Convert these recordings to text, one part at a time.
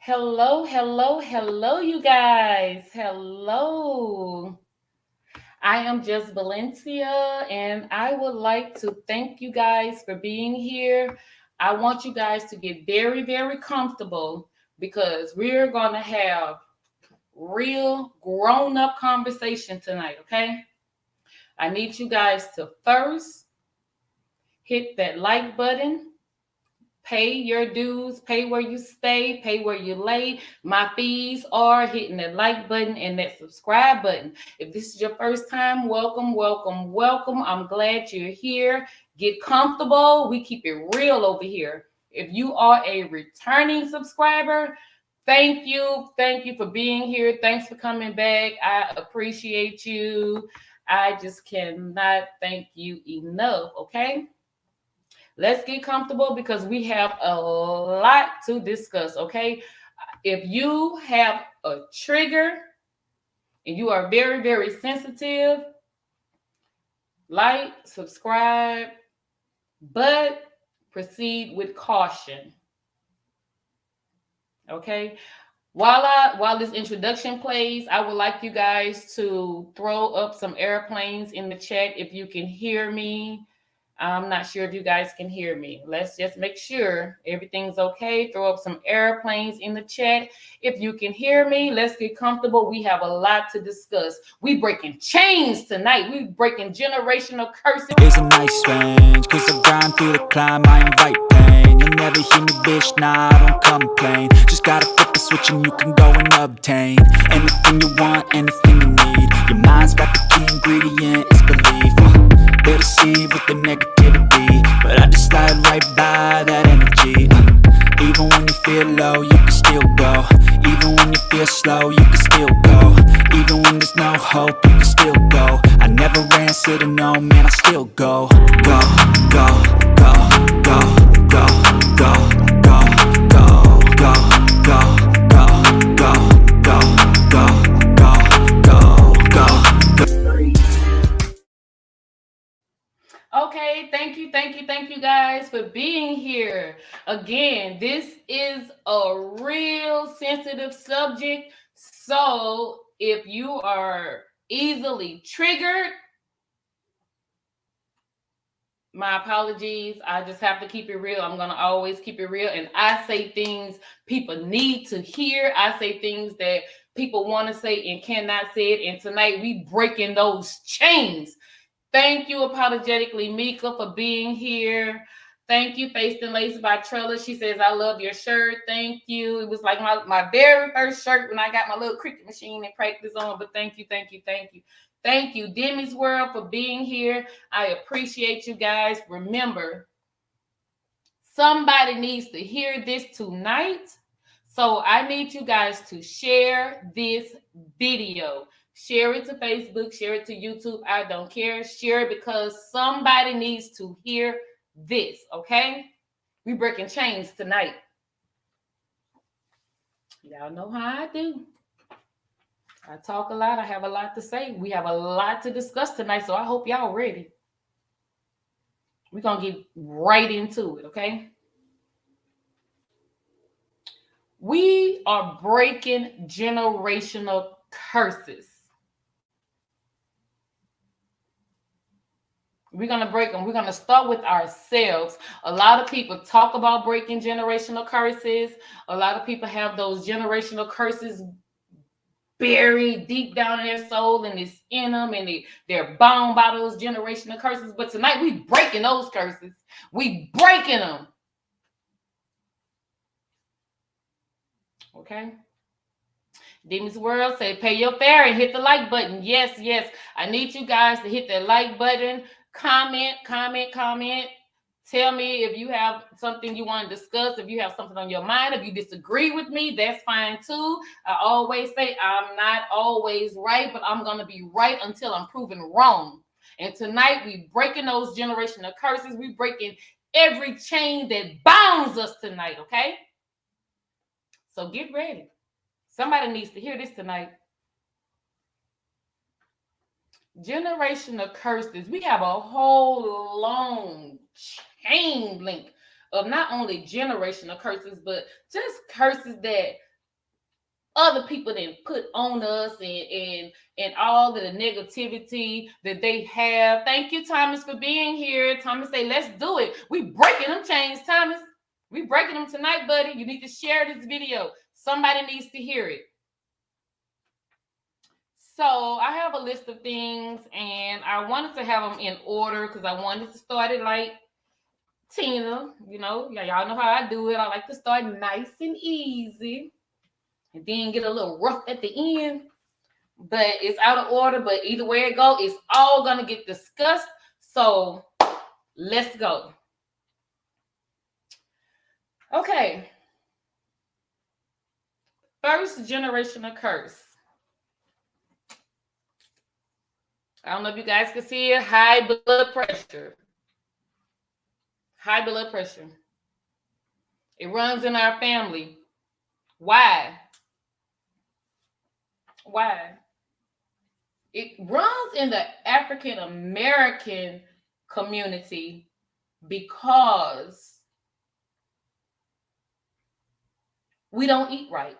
Hello, hello, hello, you guys. Hello. I am just Valencia, and I would like to thank you guys for being here. I want you guys to get very, very comfortable because we're going to have real grown up conversation tonight, okay? I need you guys to first hit that like button. Pay your dues, pay where you stay, pay where you lay. My fees are hitting that like button and that subscribe button. If this is your first time, welcome, welcome, welcome. I'm glad you're here. Get comfortable. We keep it real over here. If you are a returning subscriber, thank you. Thank you for being here. Thanks for coming back. I appreciate you. I just cannot thank you enough, okay? Let's get comfortable because we have a lot to discuss, okay? If you have a trigger and you are very, very sensitive, like, subscribe, but proceed with caution, okay? While this introduction plays, I would like you guys to throw up some airplanes in the chat if you can hear me. I'm not sure if you guys can hear me. Let's just make sure everything's okay. Throw up some airplanes in the chat. If you can hear me, let's get comfortable. We have a lot to discuss. We breaking chains tonight. We breaking generational curses. It's a nice range, cause I grind through the climb, I invite pain. You'll never hear me, bitch, nah, I don't complain. Just gotta flip the switch and you can go and obtain anything you want, anything you need. Your mind's got the key ingredient, it's belief. They deceive with the negativity, but I just slide right by that energy. Even when you feel low, you can still go. Even when you feel slow, you can still go. Even when there's no hope, you can still go. I never answer to no, man, I still go. Go, go, go, go, go, go, go, go, go, go, go, go, go, go, go, go, go. Okay, thank you guys for being here. Again, this is a real sensitive subject. So if you are easily triggered, my apologies. I just have to keep it real. I'm going to always keep it real. And I say things people need to hear. I say things that people want to say and cannot say it. And tonight we breaking those chains. Thank you, Apologetically Mika, for being here. Thank you, Faced and Laced by Trella. She says, I love your shirt. Thank you. It was like my very first shirt when I got my little cricket machine and practice on. But thank you, thank you, thank you. Thank you, Demi's World, for being here. I appreciate you guys. Remember, somebody needs to hear this tonight. So I need you guys to share this video. Share it to Facebook, share it to YouTube. I don't care. Share it because somebody needs to hear this, okay? We breaking chains tonight. Y'all know how I do. I talk a lot. I have a lot to say. We have a lot to discuss tonight, so I hope y'all ready. We're going to get right into it, okay? We are breaking generational curses. We're going to break them. We're going to start with ourselves. A lot of people talk about breaking generational curses. A lot of people have those generational curses buried deep down in their soul and it's in them and they're bound by those generational curses. But tonight we breaking those curses. We breaking them. Okay? Demons World say pay your fare and hit the like button. Yes, yes. I need you guys to hit that like button. Comment. Tell me if you have something you want to discuss, if you have something on your mind, if you disagree with me, that's fine too. I always say I'm not always right, but I'm going to be right until I'm proven wrong. And tonight we breaking those generational curses. We breaking every chain that bounds us tonight, okay? So get ready. Somebody needs to hear this tonight. Generational curses. We have a whole long chain link of not only generational curses, but just curses that other people then put on us and all of the negativity that they have. Thank you, Thomas, for being here. Thomas say, let's do it. We breaking them chains, Thomas. We breaking them tonight, buddy. You need to share this video. Somebody needs to hear it. So I have a list of things, and I wanted to have them in order because I wanted to start it like Tina. You know, y'all know how I do it. I like to start nice and easy and then get a little rough at the end. But it's out of order. But either way it go, it's all gonna get discussed. So let's go. Okay. First generational curse. I don't know if you guys can see it. High blood pressure. High blood pressure. It runs in our family. Why? Why? It runs in the African American community because we don't eat right.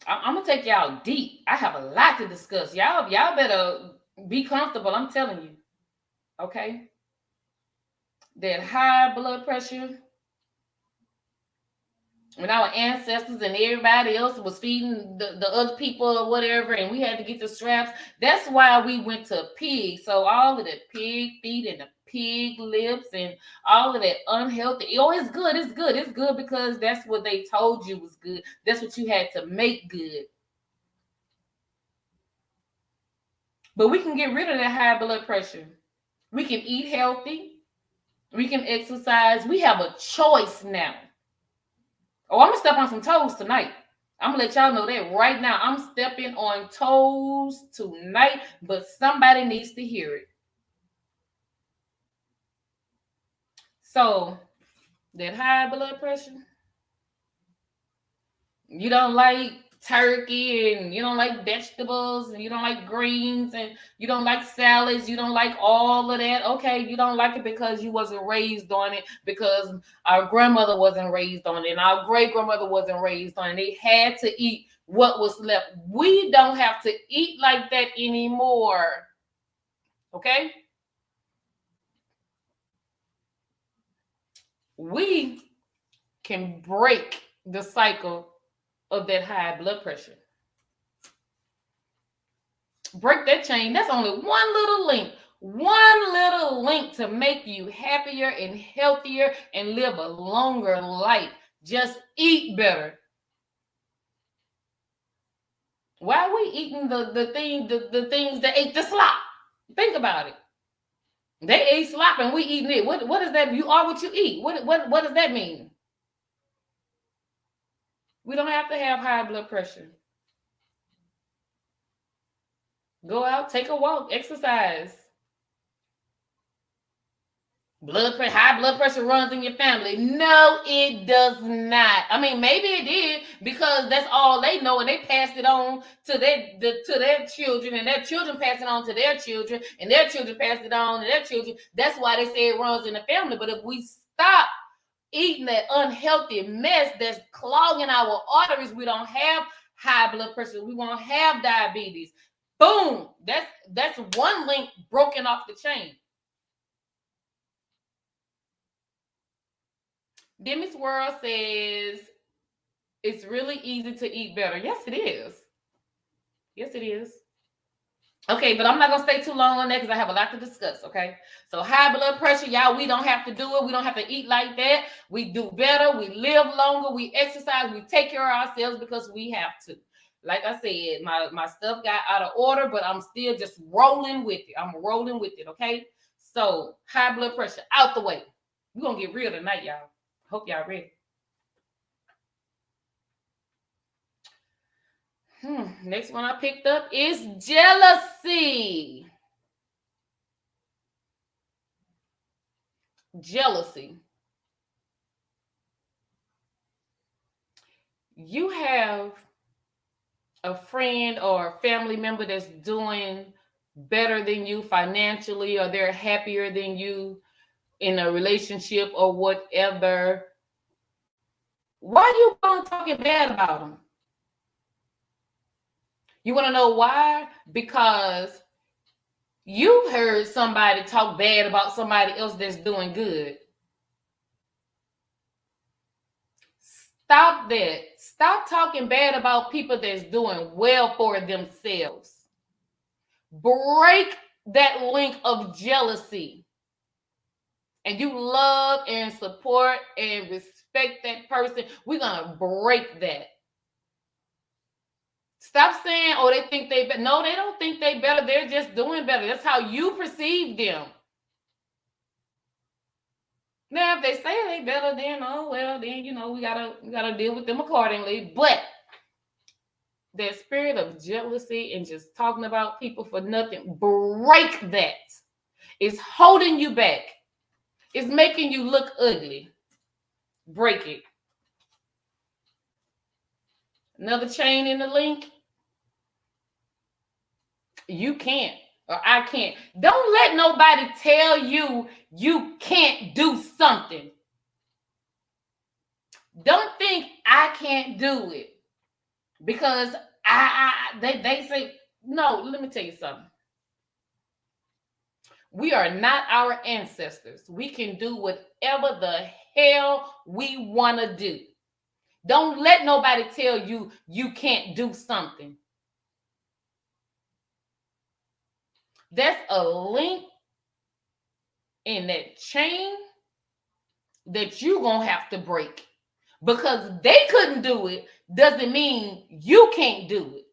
I'm gonna take y'all deep. I have a lot to discuss. Y'all better be comfortable. I'm telling you. Okay? That high blood pressure, when our ancestors and everybody else was feeding the other people or whatever, and we had to get the straps, that's why we went to pig. So all of the pig feet and the pig lips and all of that unhealthy, oh, it's good, it's good, it's good because that's what they told you was good. That's what you had to make good. But we can get rid of that high blood pressure. We can eat healthy. We can exercise. We have a choice now. Oh, I'm going to step on some toes tonight. I'm going to let y'all know that right now. I'm stepping on toes tonight, but somebody needs to hear it. So, that high blood pressure, you don't like turkey and you don't like vegetables and you don't like greens and you don't like salads, you don't like all of that. Okay, you don't like it because you wasn't raised on it, because our grandmother wasn't raised on it and our great grandmother wasn't raised on it. They had to eat what was left. We don't have to eat like that anymore. Okay? We can break the cycle of that high blood pressure. Break that chain. That's only one little link to make you happier and healthier and live a longer life. Just eat better. Why are we eating the things that ate the slop? Think about it. They ate slop and we eating it. What does that? You are what you eat. What does that mean? We don't have to have high blood pressure. Go out, take a walk, exercise. High blood pressure runs in your family. No, it does not. I mean, maybe it did because that's all they know, and they passed it on to their children, and their children pass it on to their children, and their children pass it on to their children. That's why they say it runs in the family. But if we stop eating that unhealthy mess that's clogging our arteries, we don't have high blood pressure. We won't have diabetes. Boom! That's one link broken off the chain. Demi's World says it's really easy to eat better. Yes, it is. Yes, it is. Okay, but I'm not going to stay too long on that because I have a lot to discuss, okay? So high blood pressure, y'all, we don't have to do it. We don't have to eat like that. We do better. We live longer. We exercise. We take care of ourselves because we have to. Like I said, my stuff got out of order, but I'm still just rolling with it. I'm rolling with it, okay? So high blood pressure, out the way. We're going to get real tonight, y'all. Hope y'all ready. Next one I picked up is jealousy. Jealousy. You have a friend or a family member that's doing better than you financially, or they're happier than you in a relationship or whatever. Why you going talking bad about them? You want to know why? Because you heard somebody talk bad about somebody else that's doing good. Stop that. Stop talking bad about people that's doing well for themselves. Break that link of jealousy. And you love and support and respect that person. We're going to break that. Stop saying, oh, they think they better. No, they don't think they better. They're just doing better. That's how you perceive them. Now, if they say they better, then oh well, then we gotta deal with them accordingly. But that spirit of jealousy and just talking about people for nothing, break that. It's holding you back. It's making you look ugly. Break it. Another chain in the link. You can't, or I can't. Don't let nobody tell you you can't do something. Don't think I can't do it because they say no. Let me tell you something. We are not our ancestors. We can do whatever the hell we want to do. Don't let nobody tell you you can't do something. That's a link in that chain that you're going to have to break. Because they couldn't do it doesn't mean you can't do it.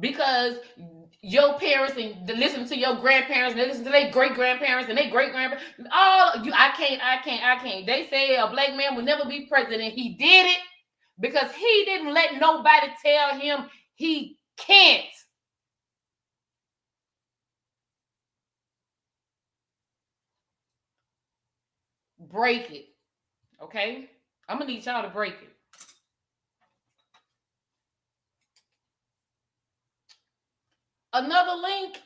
Because your parents and listen to your grandparents, and they listen to their great grandparents and their great grandparents. All you, I can't. They say a black man will never be president. He did it because he didn't let nobody tell him he can't. Break it. Okay? I'm gonna need y'all to break it. Another link.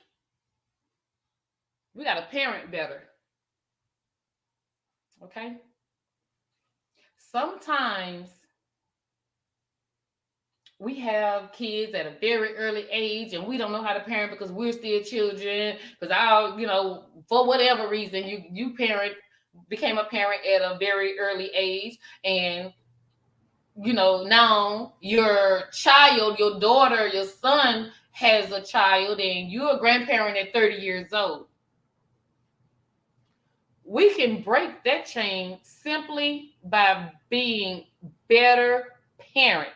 We got to parent better. Okay? Sometimes we have kids at a very early age and we don't know how to parent because we're still children. Because for whatever reason, you became a parent at a very early age, and now your child, your daughter, your son has a child, and you're a grandparent at 30 years old. We can break that chain simply by being better parents.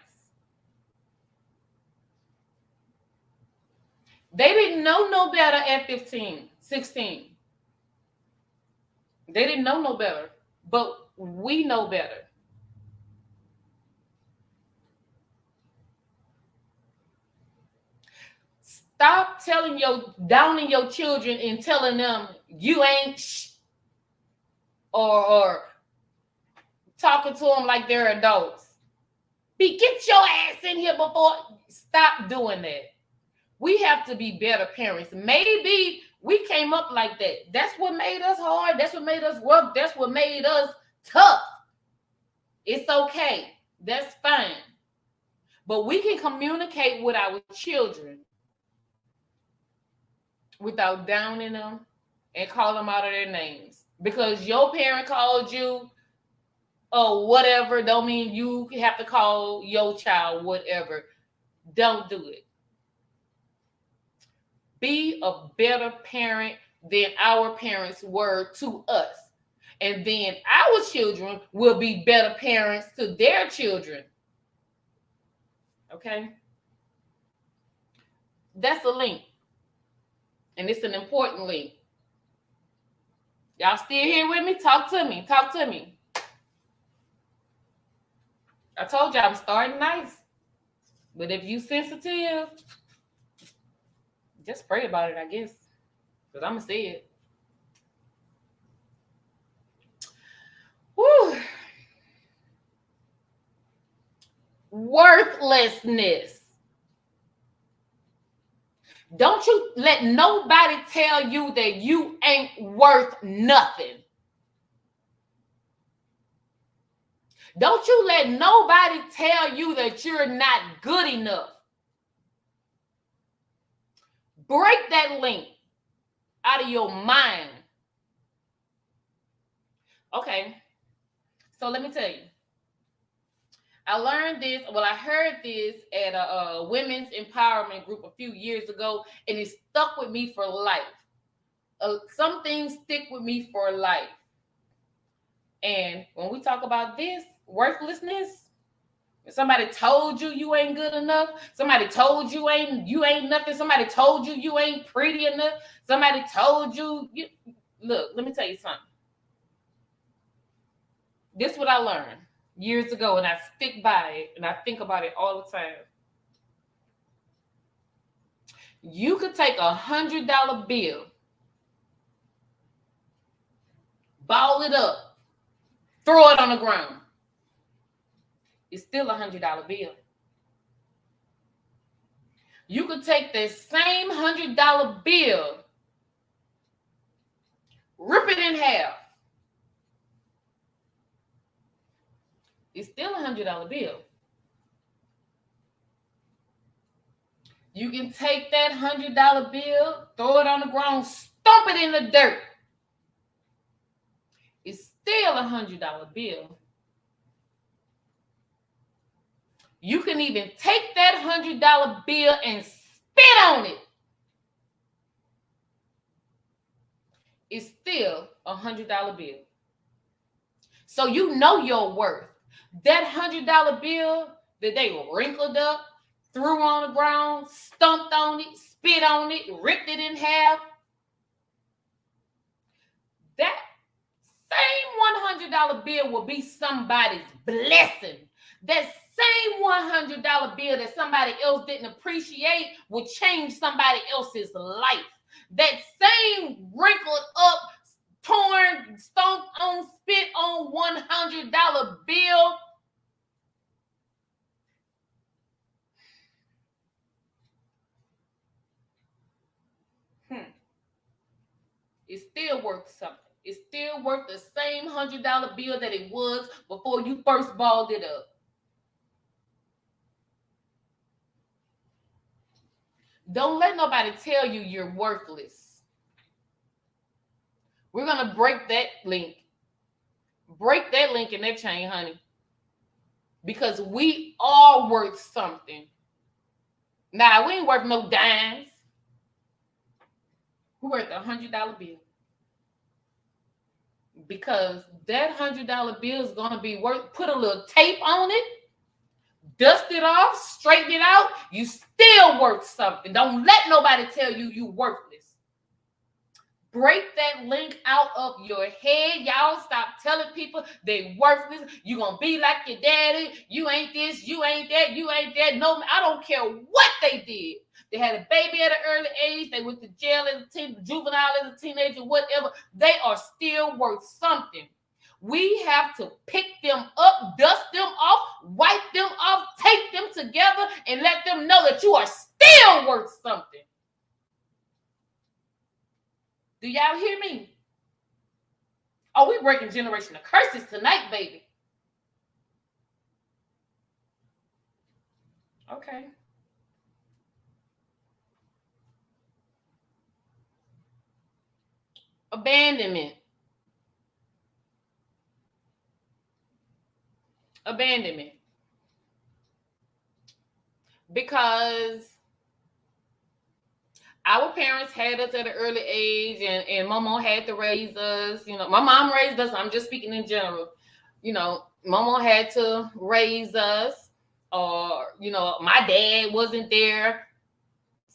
They didn't know no better at 15, 16. They didn't know no better, but we know better. Stop downing your children and telling them you ain't or talking to them like they're adults. Get your ass in here before. Stop doing that. We have to be better parents. Maybe we came up like that. That's what made us hard. That's what made us work. That's what made us tough. It's okay. That's fine. But we can communicate with our children without downing them and call them out of their names. Because your parent called you or whatever, don't mean you have to call your child whatever. Don't do it. Be a better parent than our parents were to us. And then our children will be better parents to their children. Okay? That's a link. And it's an important link. Y'all still here with me? Talk to me. Talk to me. I told you I'm starting nice. But if you sensitive, just pray about it, I guess. Because I'm going to say it. Whew. Worthlessness. Don't you let nobody tell you that you ain't worth nothing. Don't you let nobody tell you that you're not good enough. Break that link out of your mind. Okay, so let me tell you. I learned this, well, I heard this at a women's empowerment group a few years ago, and it stuck with me for life. Some things stick with me for life. And when we talk about this, worthlessness, somebody told you ain't good enough, somebody told you ain't nothing, somebody told you ain't pretty enough, somebody told you look, let me tell you something. This is what I learned years ago, and I stick by it, and I think about it all the time. You could take $100 bill, ball it up, throw it on the ground. It's still $100 bill. You could take the same $100 bill, rip it in half. It's still $100 bill. You can take that $100 bill, throw it on the ground, stomp it in the dirt. It's still $100 bill. You can even take that $100 bill and spit on it. It's still $100 bill. So you know your worth. That $100 bill that they wrinkled up, threw on the ground, stomped on it, spit on it, ripped it in half. That same $100 bill will be somebody's blessing. That same $100 bill that somebody else didn't appreciate will change somebody else's life. That same wrinkled up, torn, stomped on, spit on $100 bill it's still worth something. It's still worth the same $100 bill that it was before you first balled it up. Don't let nobody tell you you're worthless. We're going to break that link. Break that link in that chain, honey. Because we are worth something. Now, we ain't worth no dimes. We're worth a $100 bill. Because that $100 bill is going to be worth, put a little tape on it, dust it off, straighten it out, you still worth something. Don't let nobody tell you you worthless. Break that link out of your head. Y'all stop telling people they worthless. You gonna be like your daddy. You ain't this, you ain't that, you ain't that. No, I don't care what they did. They had a baby at an early age. They went to jail as a teen, juvenile as a teenager, whatever. They are still worth something. We have to pick them up, dust them off, wipe them off, take them together, and let them know that you are still worth something. Do y'all hear me? Oh, we breaking generational curses tonight, baby. Okay. Abandonment. Abandonment. Because our parents had us at an early age, and mama had to raise us. You know, my mom raised us. I'm just speaking in general. You know, mama had to raise us, or, you know, my dad wasn't there.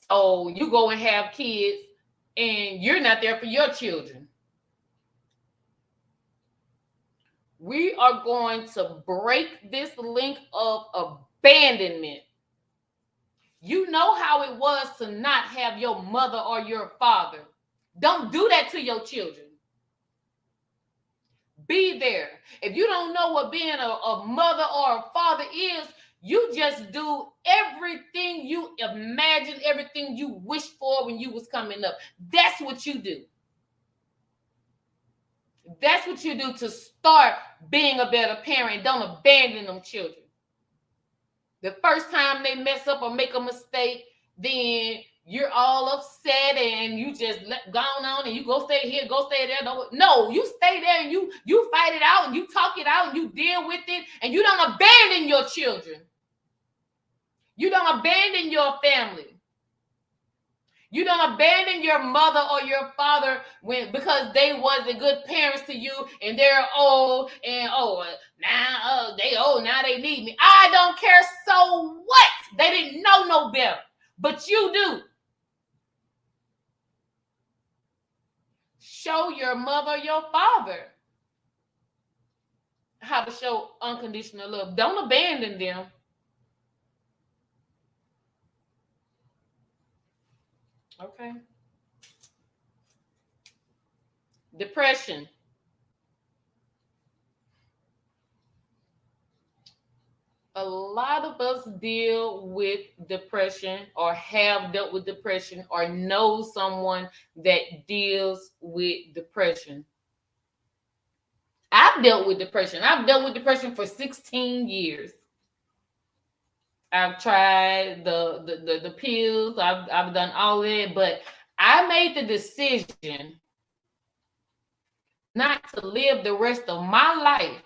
So you go and have kids, and you're not there for your children. We are going to break this link of abandonment. You know how it was to not have your mother or your father. Don't do that to your children. Be there. If you don't know what being a mother or a father is, You just do everything you imagine, everything you wished for when you was coming up. That's what you do. That's what you do to start being a better parent. Don't abandon them children. The first time they mess up or make a mistake, then you're all upset and you just go on and you go stay here, go stay there. No, you stay there and you fight it out and you talk it out and you deal with it, and you don't abandon your children. You don't abandon your family. You don't abandon your mother or your father because they wasn't good parents to you and they're old and now they need me. I don't care, so what? They didn't know no better, but you do. Show your mother, your father how to show unconditional love. Don't abandon them. Okay. Depression. A lot of us deal with depression or have dealt with depression or know someone that deals with depression. I've dealt with depression. I've dealt with depression for 16 years. I've tried the pills. I've done all that, but I made the decision not to live the rest of my life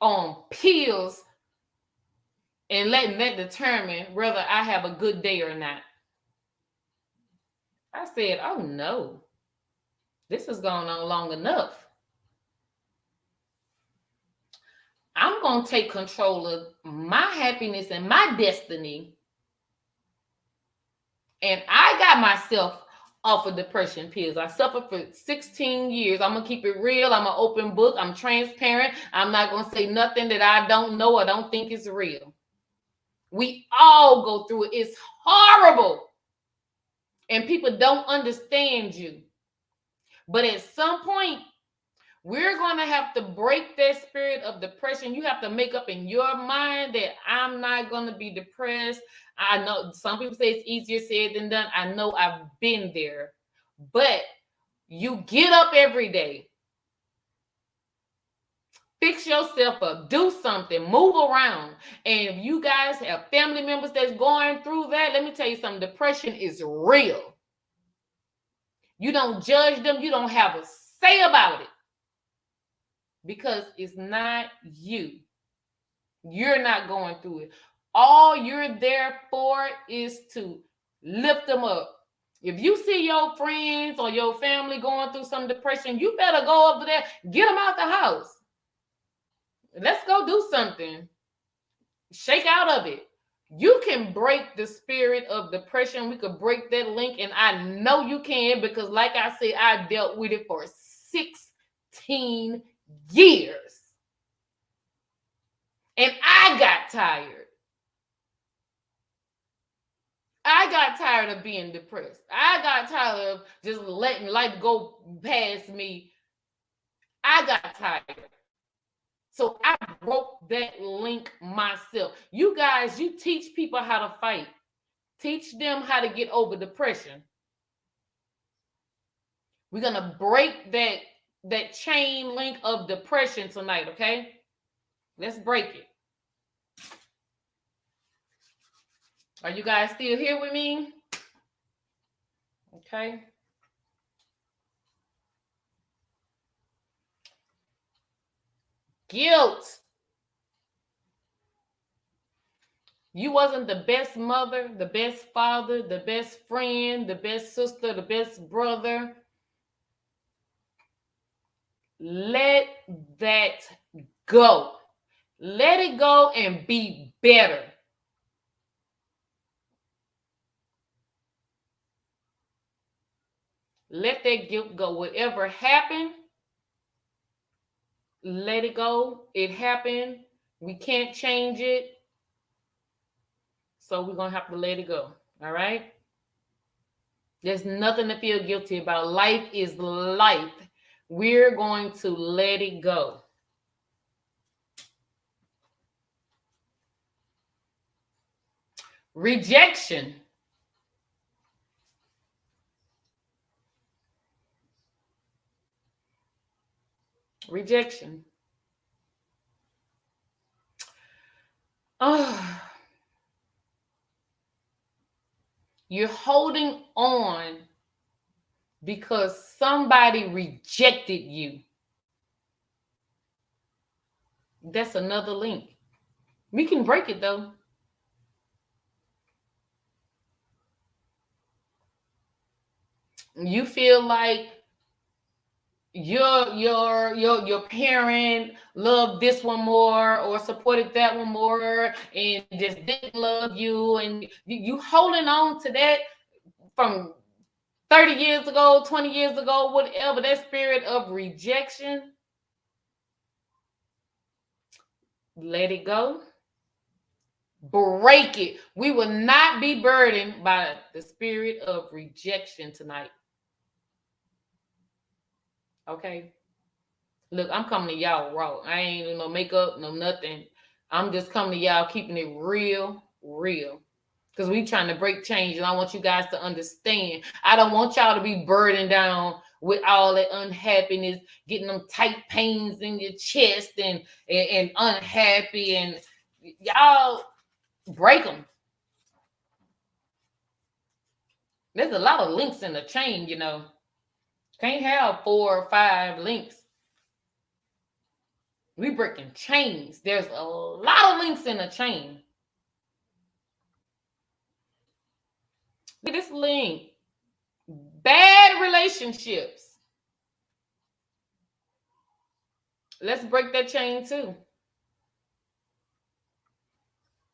on pills and letting that determine whether I have a good day or not. I said, oh no, this has gone on long enough. I'm going to take control of my happiness and my destiny. And I got myself off of depression pills. I suffered for 16 years. I'm going to keep it real. I'm an open book. I'm transparent. I'm not going to say nothing that I don't know or don't think is real. We all go through it. It's horrible. And people don't understand you. But at some point, we're going to have to break that spirit of depression. You have to make up in your mind that I'm not going to be depressed. I know some people say it's easier said than done. I know I've been there. But you get up every day. Fix yourself up. Do something. Move around. And if you guys have family members that's going through that, let me tell you something. Depression is real. You don't judge them. You don't have a say about it. Because it's not you. You're not going through it. All you're there for is to lift them up. If you see your friends or your family going through some depression, you better go over there, get them out the house. Let's go do something. Shake out of it. You can break the spirit of depression. We could break that link, and I know you can because, like I said, I dealt with it for 16 years. And I got tired. I got tired of being depressed. I got tired of just letting life go past me. I got tired. So I broke that link myself. You guys, you teach people how to fight. Teach them how to get over depression. We're going to break that chain link of depression tonight, okay? Let's break it. Are you guys still here with me? Okay. Guilt. You wasn't the best mother, the best father, the best friend, the best sister, the best brother. Let that go. Let it go and be better. Let that guilt go. Whatever happened, let it go. It happened. We can't change it. So we're going to have to let it go. All right? There's nothing to feel guilty about. Life is life. We're going to let it go. Rejection. Rejection. Oh, you're holding on because somebody rejected you. That's another link. We can break it though. You feel like your parent loved this one more or supported that one more and just didn't love you, and you holding on to that from 30 years ago, 20 years ago, whatever, that spirit of rejection. Let it go. Break it. We will not be burdened by the spirit of rejection tonight. Okay. Look, I'm coming to y'all raw. I ain't doing no makeup, no nothing. I'm just coming to y'all keeping it real, real. Because we trying to break change, and I want you guys to understand. I don't want y'all to be burdened down with all that unhappiness, getting them tight pains in your chest and unhappy, and y'all break them. There's a lot of links in the chain, you know. Can't have 4 or 5 links. We breaking chains. There's a lot of links in the chain. Look at this link. Bad relationships. Let's break that chain too.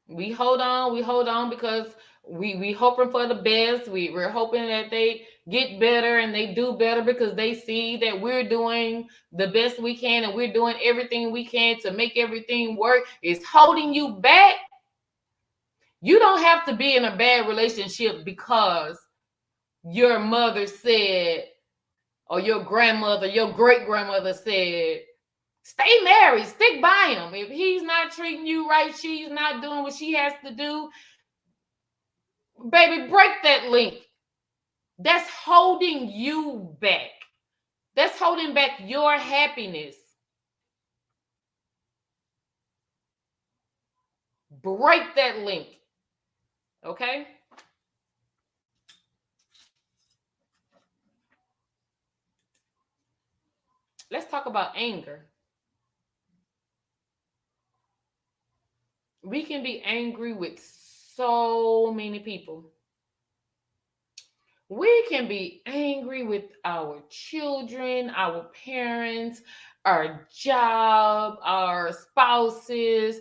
We hold on because we hoping for the best. We're hoping that they get better and they do better because they see that we're doing the best we can and we're doing everything we can to make everything work. It's holding you back. You don't have to be in a bad relationship because your mother said, or your grandmother, your great grandmother said, stay married, stick by him. If he's not treating you right, she's not doing what she has to do, baby, break that link. That's holding you back. That's holding back your happiness. Break that link. Okay? Let's talk about anger. We can be angry with so many people. We can be angry with our children, our parents, our job, our spouses.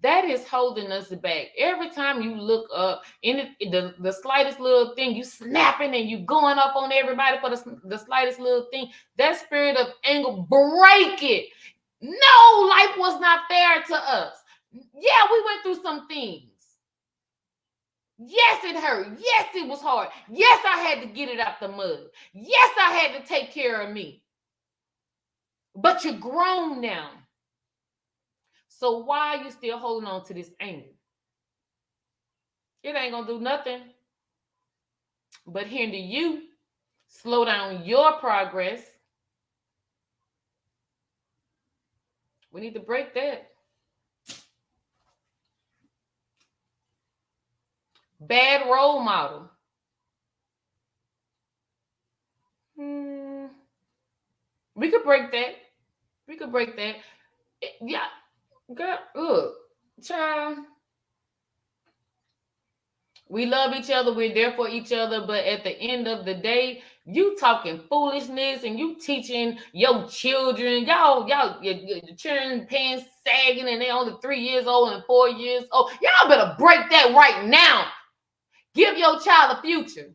That is holding us back. Every time you look up, the slightest little thing, you snapping and you going up on everybody for the slightest little thing. That spirit of anger, break it. No, life was not fair to us. Yeah, we went through some things. Yes, it hurt. Yes, it was hard. Yes, I had to get it out the mud. Yes, I had to take care of me. But you're grown now. So why are you still holding on to this anger? It ain't going to do nothing but hinder you, slow down your progress. We need to break that. Bad role model. We could break that. We could break that. Yeah, girl, look, child. We love each other. We're there for each other. But at the end of the day, you talking foolishness and you teaching your children, your children pants sagging and they only 3 years old and 4 years old. Y'all better break that right now. Give your child a future.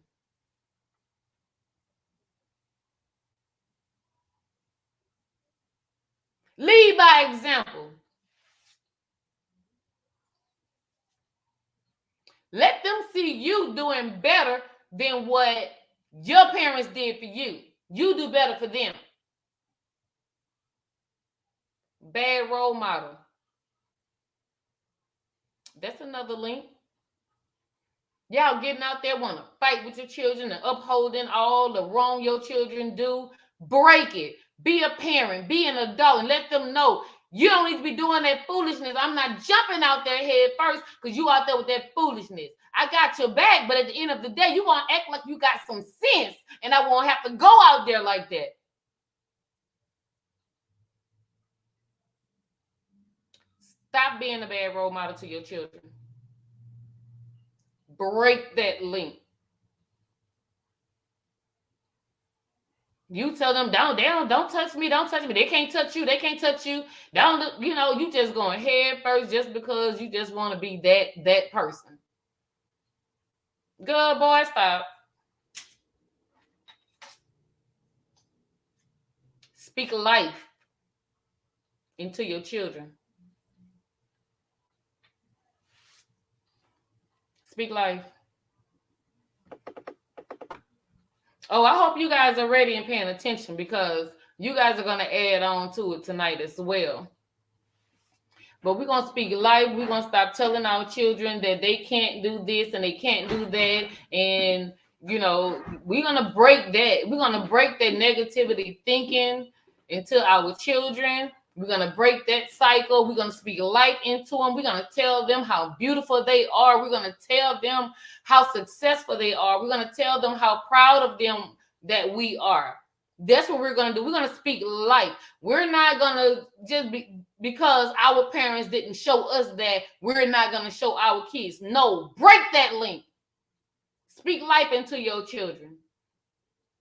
Lead by example. Let them see you doing better than what your parents did for you. You do better for them. Bad role model. That's another link. Y'all getting out there want to fight with your children and upholding all the wrong your children do. Break it. Be a parent. Be an adult and let them know you don't need to be doing that foolishness. I'm not jumping out there head first because you out there with that foolishness. I got your back, but at the end of the day, you want to act like you got some sense and I won't have to go out there like that. Stop being a bad role model to your children. Break that link. You tell them, don't touch me, don't touch me. They can't touch you, they can't touch you. Don't, you just going head first just because you just want to be that person. Good boy, stop. Speak life into your children. Speak life. Oh, I hope you guys are ready and paying attention because you guys are going to add on to it tonight as well. But we're going to speak life. We're going to stop telling our children that they can't do this and they can't do that. And, we're going to break that. We're going to break that negativity thinking into our children. We're going to break that cycle. We're going to speak life into them. We're going to tell them how beautiful they are. We're going to tell them how successful they are. We're going to tell them how proud of them that we are. That's what we're going to do. We're going to speak life. We're not going to just be because our parents didn't show us that we're not going to show our kids. No, break that link. Speak life into your children.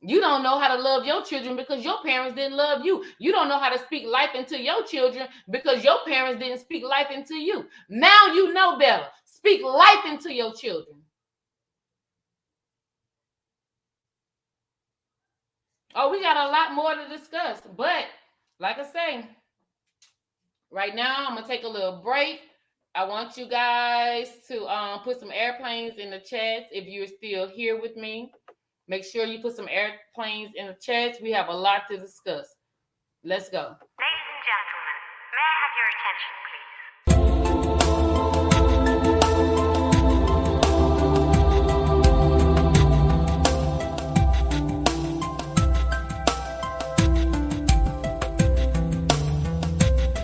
You don't know how to love your children because your parents didn't love you. You don't know how to speak life into your children because your parents didn't speak life into you. Now you know better. Speak life into your children. Oh, we got a lot more to discuss. But like I say, right now I'm going to take a little break. I want you guys to put some airplanes in the chat if you're still here with me. Make sure you put some airplanes in the chats. We have a lot to discuss. Let's go. Ladies and gentlemen, may I have your attention,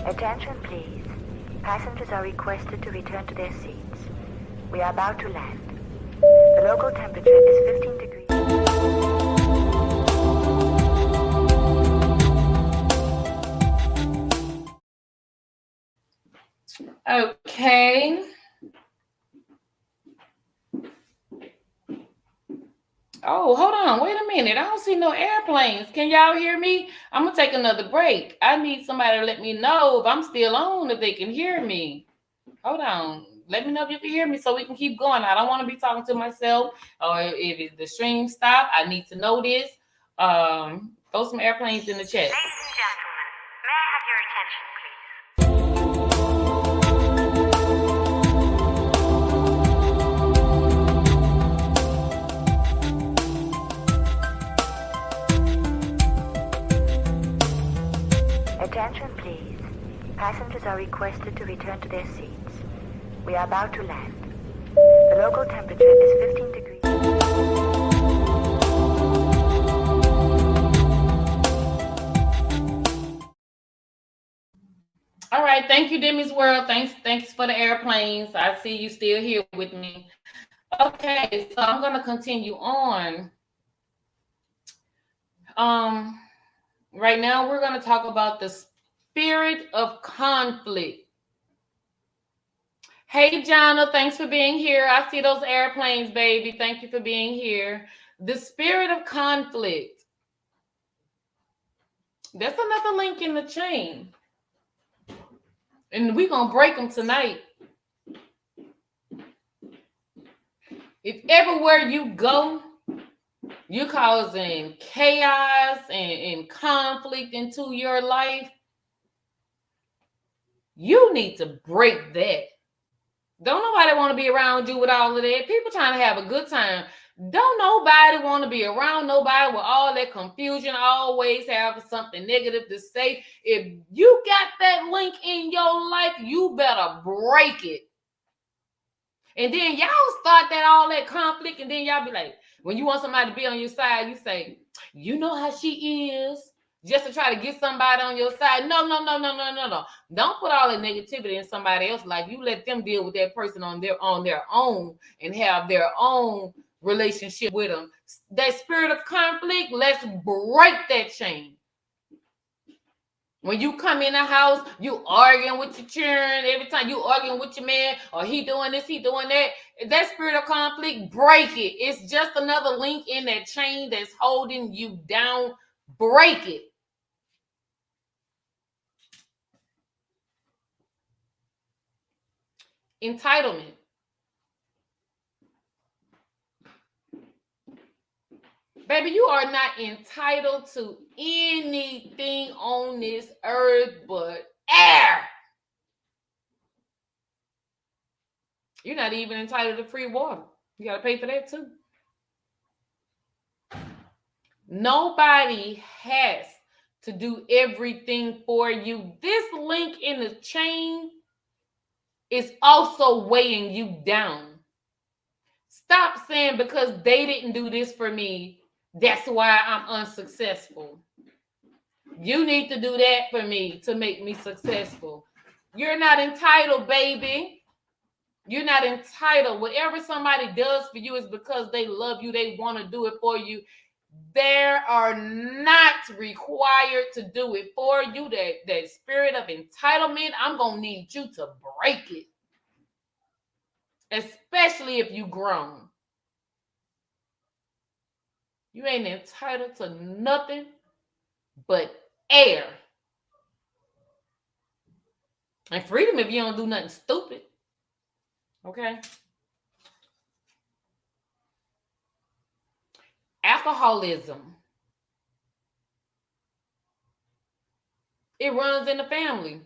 please? Attention, please. Passengers are requested to return to their seats. We are about to land. The local temperature is 15 degrees. Okay. Oh, hold on. Wait a minute. I don't see no airplanes. Can y'all hear me? I'm going to take another break. I need somebody to let me know if I'm still on, if they can hear me. Hold on. Let me know if you can hear me so we can keep going. I don't want to be talking to myself or if the stream stop. I need to know this. Throw some airplanes in the chat. Ladies and gentlemen, may I have your attention, please? Attention, please. Passengers are requested to return to their seats. We are about to land. The local temperature is 15 degrees. All right. Thank you, Demi's World. Thanks for the airplanes. I see you still here with me. Okay, so I'm going to continue on. Right now, we're going to talk about the spirit of conflict. Hey, Jonna, thanks for being here. I see those airplanes, baby. Thank you for being here. The spirit of conflict. That's another link in the chain. And we're going to break them tonight. If everywhere you go, you're causing chaos and conflict into your life, you need to break that. Don't nobody want to be around you with all of that. People trying to have a good time. Don't nobody want to be around nobody with all that confusion, always have something negative to say. If you got that link in your life, you better break it. And then y'all start all that conflict, and then y'all be like, when you want somebody to be on your side, you say, you know how she is, just to try to get somebody on your side. No. Don't put all the negativity in somebody else's life. You let them deal with that person on their own and have their own relationship with them. That spirit of conflict, let's break that chain. When you come in the house, you arguing with your children. Every time you arguing with your man, or he doing this, he doing that. That spirit of conflict, break it. It's just another link in that chain that's holding you down. Break it. Entitlement. Baby, you are not entitled to anything on this earth but air. You're not even entitled to free water. You got to pay for that too. Nobody has to do everything for you. This link in the chain is also weighing you down. Stop saying because they didn't do this for me, that's why I'm unsuccessful. You need to do that for me to make me successful. You're not entitled, baby. You're not entitled. Whatever somebody does for you is because they love you. They want to do it for you. They are not required to do it for you. That spirit of entitlement, I'm going to need you to break it. Especially if you grown. You ain't entitled to nothing but air. And freedom if you don't do nothing stupid. Okay? Alcoholism. It runs in the family.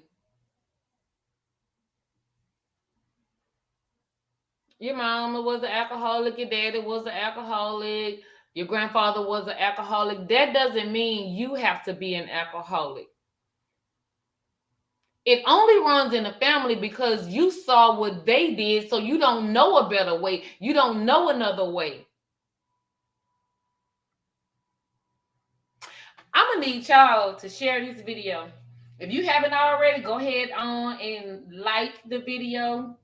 Your mama was an alcoholic, your daddy was an alcoholic, your grandfather was an alcoholic. That doesn't mean you have to be an alcoholic. It only runs in the family because you saw what they did, so you don't know a better way. You don't know another way. I'm going to need y'all to share this video. If you haven't already, go ahead on and like the video.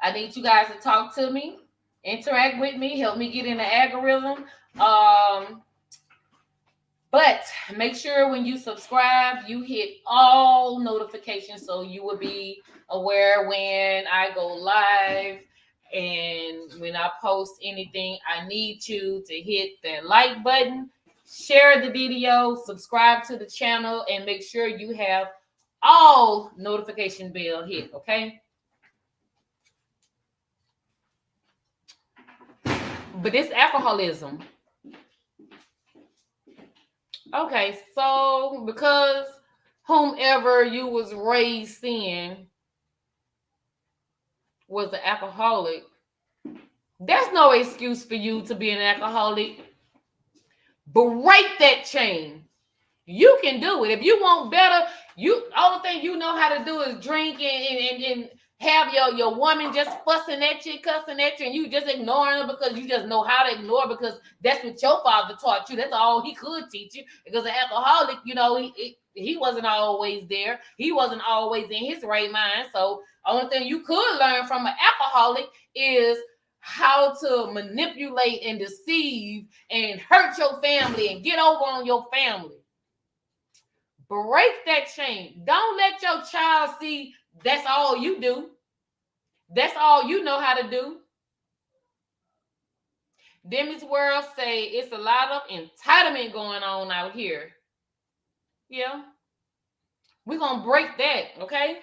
I need you guys to talk to me, interact with me, help me get in the algorithm. But make sure when you subscribe, you hit all notifications so you will be aware when I go live and when I post anything. I need you to hit that like button, share the video, subscribe to the channel, and make sure you have all notification bell hit, okay? But this alcoholism. Okay, so because whomever you was raised in was an alcoholic, there's no excuse for you to be an alcoholic. Break that chain. You can do it. If you want better, only thing you know how to do is drink and have your woman just fussing at you, cussing at you, and you just ignoring her because you just know how to ignore, because that's what your father taught you. That's all he could teach you. Because an alcoholic, he wasn't always there. He wasn't always in his right mind. So only thing you could learn from an alcoholic is how to manipulate and deceive and hurt your family and get over on your family. Break that chain. Don't let your child see that's all you do. That's all you know how to do. Demi's World say it's a lot of entitlement going on out here. Yeah. We're going to break that, okay?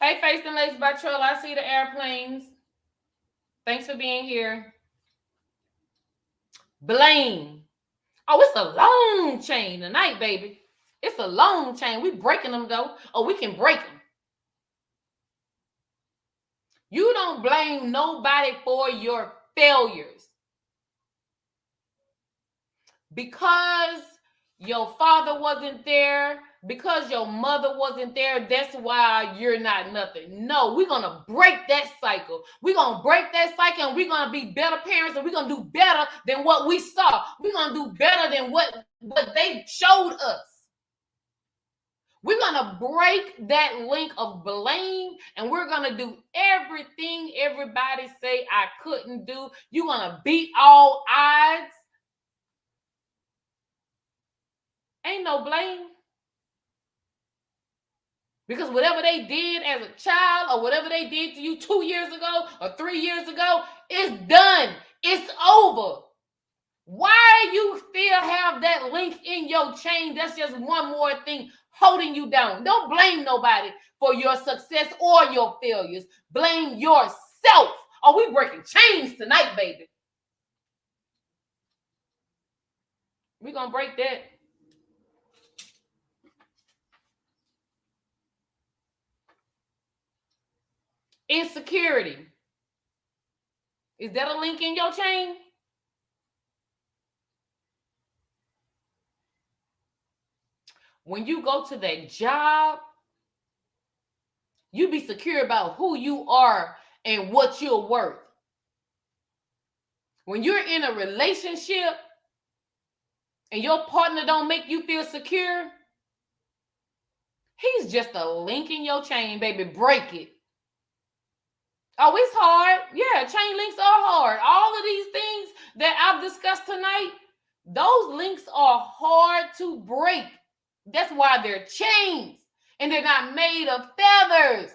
Hey, Face and Lace by Troll. I see the airplanes. Thanks for being here. Blame. Oh, it's a long chain tonight, baby. It's a long chain. We breaking them, though. Oh, we can break them. You don't blame nobody for your failures. Because your father wasn't there, because your mother wasn't there, that's why you're not nothing. No, we're going to break that cycle. We're going to break that cycle, and we're going to be better parents, and we're going to do better than what we saw. We're going to do better than what they showed us. We're going to break that link of blame, and we're going to do everything everybody say I couldn't do. You're going to beat all odds. Ain't no blame. Because whatever they did as a child, or whatever they did to you 2 years ago or 3 years ago, it's done. It's over. Why you still have that link in your chain? That's just one more thing holding you down. Don't blame nobody for your success or your failures. Blame yourself. Are we breaking chains tonight, baby? We're going to break that. Insecurity. Is that a link in your chain? When you go to that job, you be secure about who you are and what you're worth. When you're in a relationship and your partner don't make you feel secure, he's just a link in your chain, baby. Break it. Oh, it's hard. Yeah, chain links are hard. All of these things that I've discussed tonight, those links are hard to break. That's why they're chains, and they're not made of feathers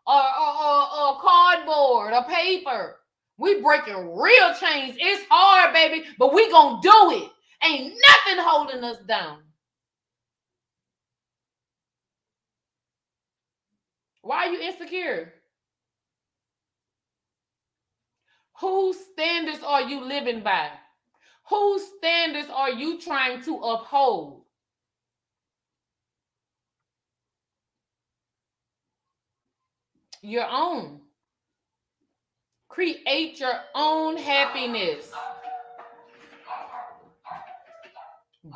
or cardboard or paper. We breaking real chains. It's hard, baby, but we gonna do it. Ain't nothing holding us down. Why are you insecure? Whose standards are you living by? Whose standards are you trying to uphold? Your own. Create your own happiness.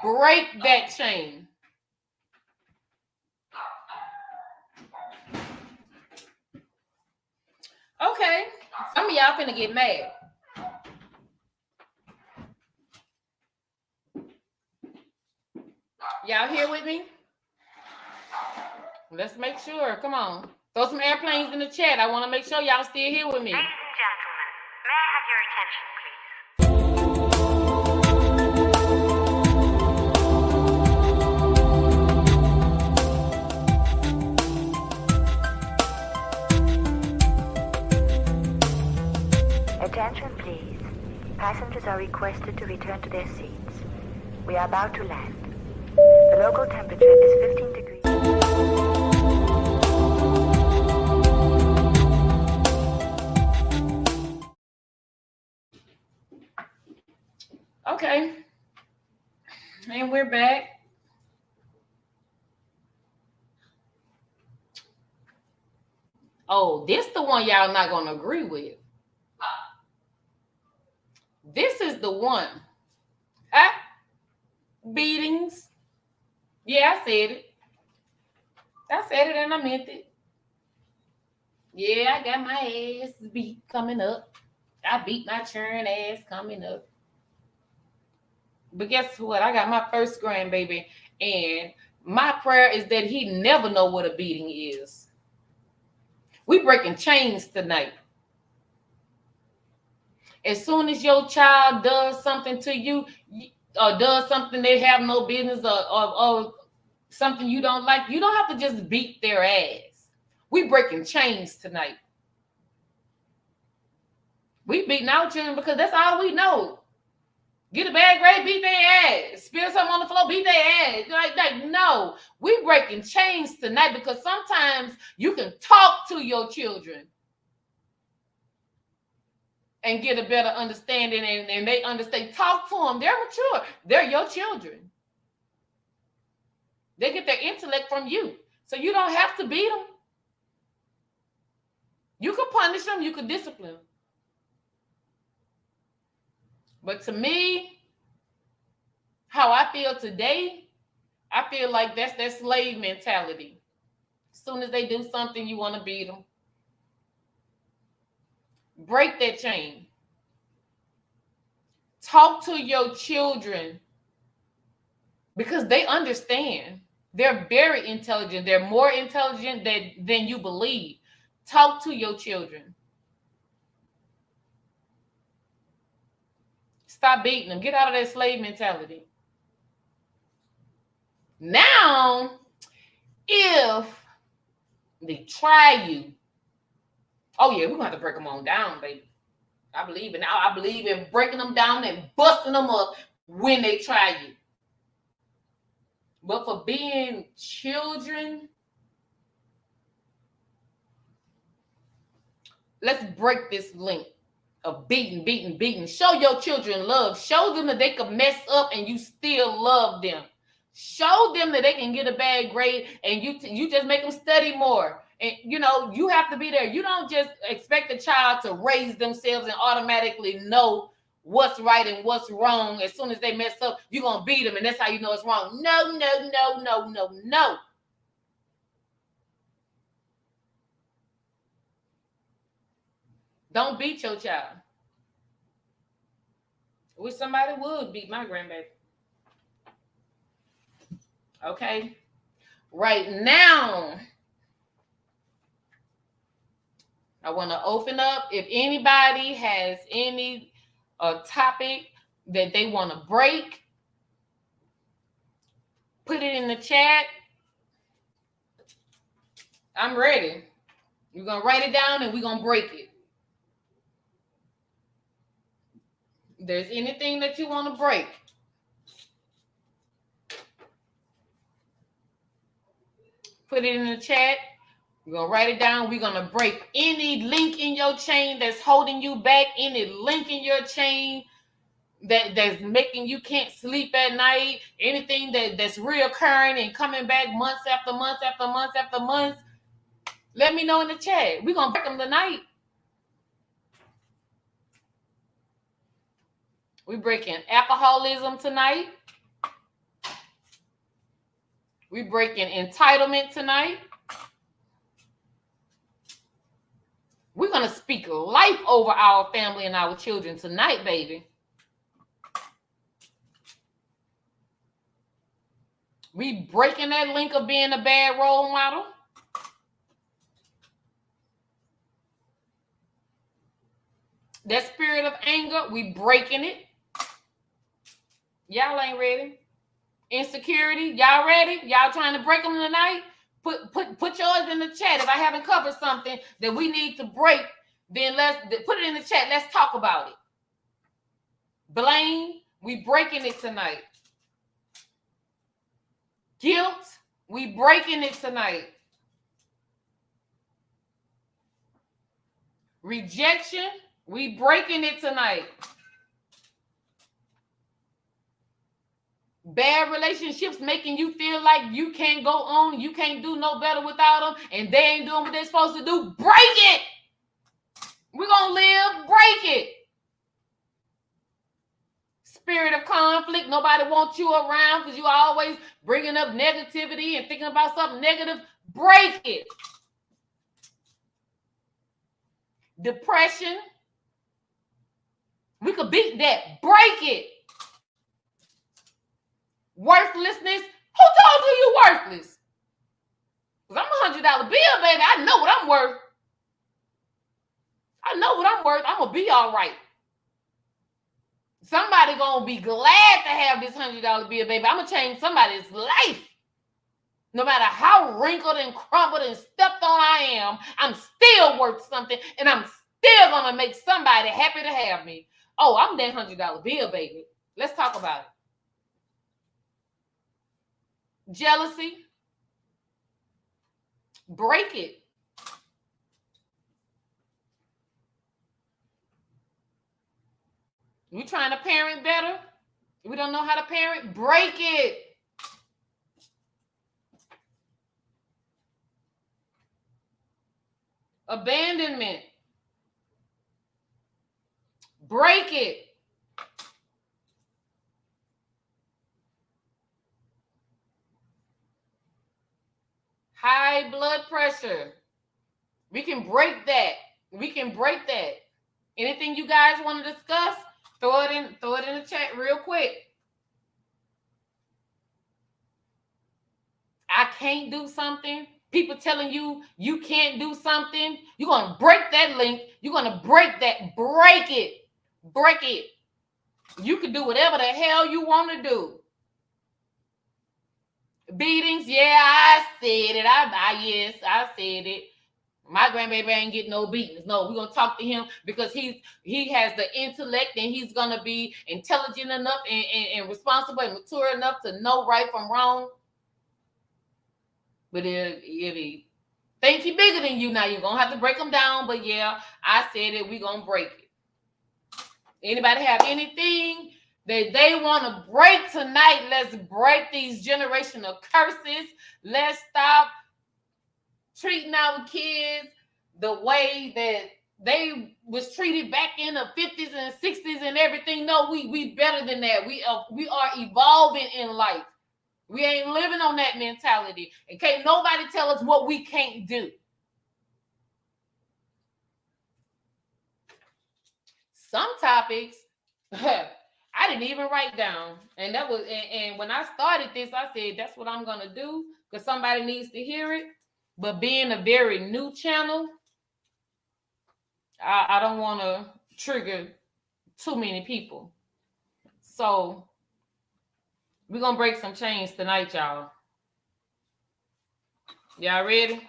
Break that chain. Okay, some of y'all finna get mad. Y'all here with me? Let's make sure. Come on. Throw some airplanes in the chat. I want to make sure y'all still here with me. Ladies and gentlemen, may I have your attention, please? Attention, please. Passengers are requested to return to their seats. We are about to land. The local temperature is 15 degrees. Okay. And we're back. Oh, this the one y'all not going to agree with. This is the one. Beatings. Yeah, I said it. I said it and I meant it. Yeah, I got my ass beat coming up. I beat my churn ass coming up. But guess what? I got my first grandbaby, and my prayer is that he never know what a beating is. We breaking chains tonight. As soon as your child does something to you, or does something they have no business, or something you don't like, you don't have to just beat their ass. We breaking chains tonight. We beating our children because that's all we know. Get a bad grade, beat their ass. Spill something on the floor, beat their ass. Like, no. We breaking chains tonight because sometimes you can talk to your children and get a better understanding, and they understand. Talk to them. They're mature. They're your children. They get their intellect from you. So you don't have to beat them. You can punish them. You can discipline them. But to me, how I feel today, I feel like that's that slave mentality. As soon as they do something, you want to beat them. Break that chain. Talk to your children because they understand. They're very intelligent. They're more intelligent than you believe. Talk to your children. Stop beating them. Get out of that slave mentality. Now, if they try you, oh yeah, we're gonna have to break them on down, baby. I believe in now. I believe in breaking them down and busting them up when they try you. But for being children, let's break this link of beating. Show your children love. Show them that they can mess up and you still love them. Show them that they can get a bad grade and you just make them study more. And you have to be there. You don't just expect a child to raise themselves and automatically know what's right and what's wrong. As soon as they mess up, you're gonna beat them, and that's how you know it's wrong. No. Don't beat your child. I wish somebody would beat my grandbaby. Okay. Right now, I want to open up. If anybody has any topic that they want to break, put it in the chat. I'm ready. We're going to write it down and we're going to break it. If there's anything that you want to break, put it in the chat. We're going to write it down. We're going to break any link in your chain that's holding you back, any link in your chain that's making you can't sleep at night, anything that's reoccurring and coming back months after months after months after months. Let me know in the chat. We're going to break them tonight. We're breaking alcoholism tonight. We're breaking entitlement tonight. We're going to speak life over our family and our children tonight, baby. We breaking that link of being a bad role model. That spirit of anger, we breaking it. Y'all ain't ready. Insecurity, y'all ready? Y'all trying to break them tonight? Put yours in the chat. If I haven't covered something that we need to break, then let's put it in the chat. Let's talk about it. Blame, we breaking it tonight. Guilt, we breaking it tonight. Rejection, we breaking it tonight. Bad relationships making you feel like you can't go on, you can't do no better without them, and they ain't doing what they're supposed to do. Break it. We're going to live. Break it. Spirit of conflict. Nobody wants you around because you always bringing up negativity and thinking about something negative. Break it. Depression. We could beat that. Break it. Worthlessness. Who told you you're worthless? Because I'm $100 bill, baby. I know what I'm worth. I know what I'm worth. I'm going to be all right. Somebody going to be glad to have this $100 bill, baby. I'm going to change somebody's life. No matter how wrinkled and crumbled and stepped on I am, I'm still worth something, and I'm still going to make somebody happy to have me. Oh, I'm that $100 bill, baby. Let's talk about it. Jealousy. Break it. We trying to parent better? We don't know how to parent? Break it. Abandonment. Break it. high blood pressure. We can break that. We can break that. Anything you guys want to discuss? Throw it in the chat real quick. I can't do something. People telling you you can't do something. You're going to break that link. You're going to break that. Break it. Break it. You can do whatever the hell you want to do. Beatings, yeah, I said it. Yes, I said it. My grandbaby ain't getting no beatings. No, we're gonna talk to him because he has the intellect and he's gonna be intelligent enough and responsible and mature enough to know right from wrong. But if he think he bigger than you, now you're gonna have to break him down. But yeah, I said it. We're gonna break it. Anybody have anything that they want to break tonight? Let's break these generational curses. Let's stop treating our kids the way that they was treated back in the 50s and 60s and everything. No, we better than that. We are evolving in life. We ain't living on that mentality. And can't nobody tell us what we can't do. Some topics I didn't even write down. And that was and when I started this, I said that's what I'm gonna do because somebody needs to hear it. But being a very new channel, I don't want to trigger too many people. So we're going to break some chains tonight, y'all. Y'all ready?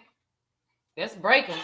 Let's break them.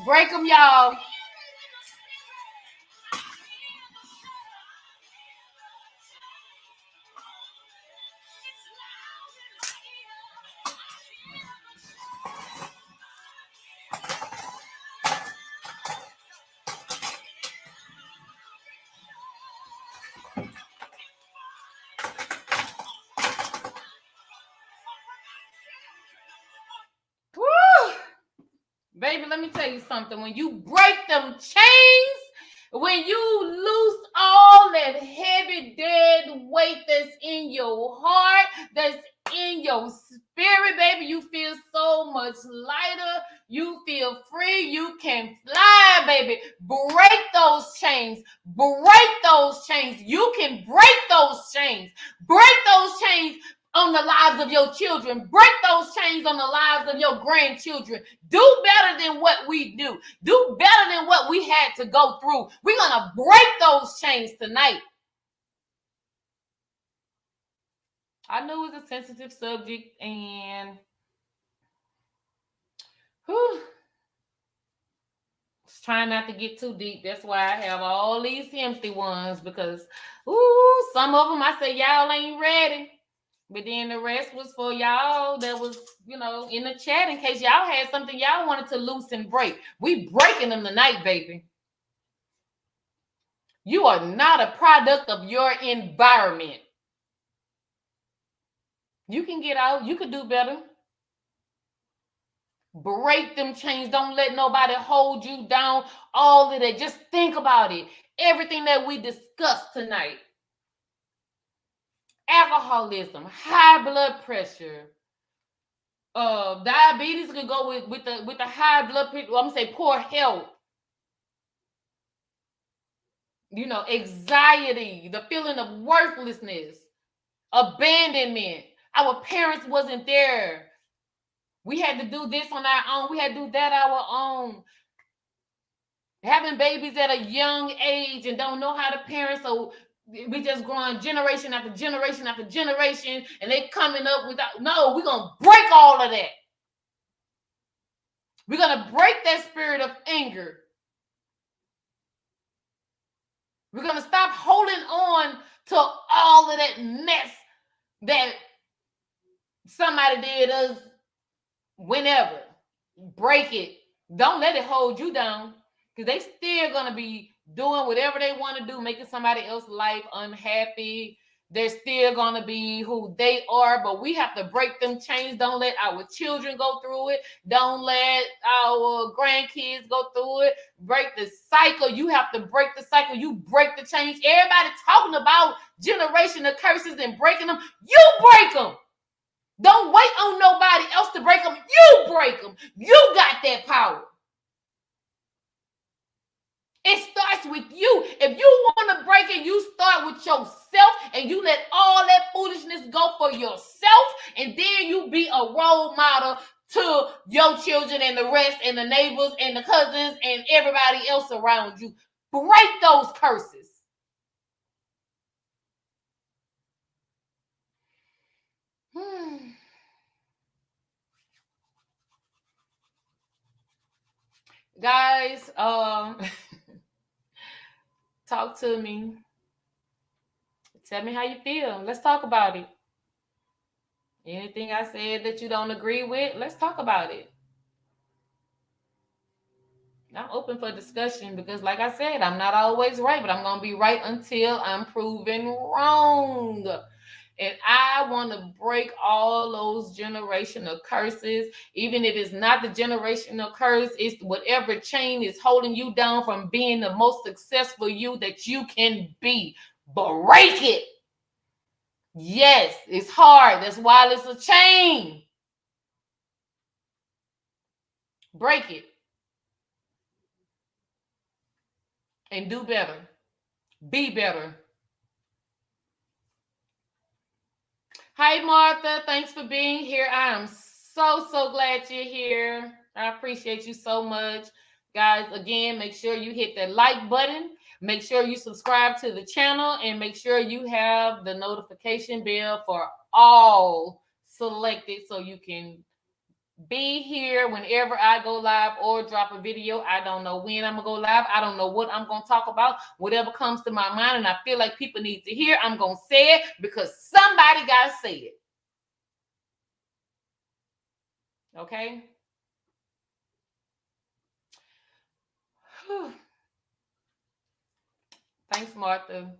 Break them, y'all. Baby, let me tell you something. When you break them chains, when you loose all that heavy dead weight that's in your heart, that's in your spirit, baby, you feel so much lighter. You feel free. You can fly, baby. Break those chains. Break those chains. You can break those chains. Break those chains on the lives of your children. Break those chains on the lives of your grandchildren. Do better than what we do. Do better than what we had to go through. We're going to break those chains tonight. I knew it was a sensitive subject, and trying not to get too deep. That's why I have all these empty ones, because some of them I say y'all ain't ready. But then the rest was for y'all that was, in the chat in case y'all had something y'all wanted to loose and break. We breaking them tonight, baby. You are not a product of your environment. You can get out. You could do better. Break them chains. Don't let nobody hold you down. All of that. Just think about it. Everything that we discussed tonight. Alcoholism, high blood pressure, diabetes could go with the high blood pressure. I'm gonna say poor health. Anxiety, the feeling of worthlessness, abandonment. Our parents wasn't there. We had to do this on our own. We had to do that our own. Having babies at a young age and don't know how to parent, so we just growing generation after generation after generation, and they coming up without. No, we're gonna break all of that. We're gonna break that spirit of anger. We're gonna stop holding on to all of that mess that somebody did us whenever. Break it. Don't let it hold you down, because they still gonna be doing whatever they want to do, making somebody else's life unhappy. They're still going to be who they are, but we have to break them chains. Don't let our children go through it. Don't let our grandkids go through it. Break the cycle. You have to break the cycle. You break the chains. Everybody talking about generational curses and breaking them. You break them. Don't wait on nobody else to break them. You break them. You got that power. It starts with you. If you want to break it, you start with yourself, and you let all that foolishness go for yourself, and then you be a role model to your children and the rest and the neighbors and the cousins and everybody else around you. Break those curses. Guys, talk to me. Tell me how you feel. Let's talk about it. Anything I said that you don't agree with, let's talk about it. I'm open for discussion because, like I said, I'm not always right, but I'm going to be right until I'm proven wrong. And I want to break all those generational curses. Even if it's not the generational curse, it's whatever chain is holding you down from being the most successful you that you can be. Break it. Yes, it's hard. That's why it's a chain. Break it. And do better. Be better. Hi, Martha. Thanks for being here. I am so glad you're here. I appreciate you so much. Guys, again, make sure you hit that like button. Make sure you subscribe to the channel, and make sure you have the notification bell for all selected so you can be here whenever I go live or drop a video. I don't know when I'm going to go live. I don't know what I'm going to talk about. Whatever comes to my mind and I feel like people need to hear, I'm going to say it because somebody got to say it. Okay? Whew. Thanks, Martha.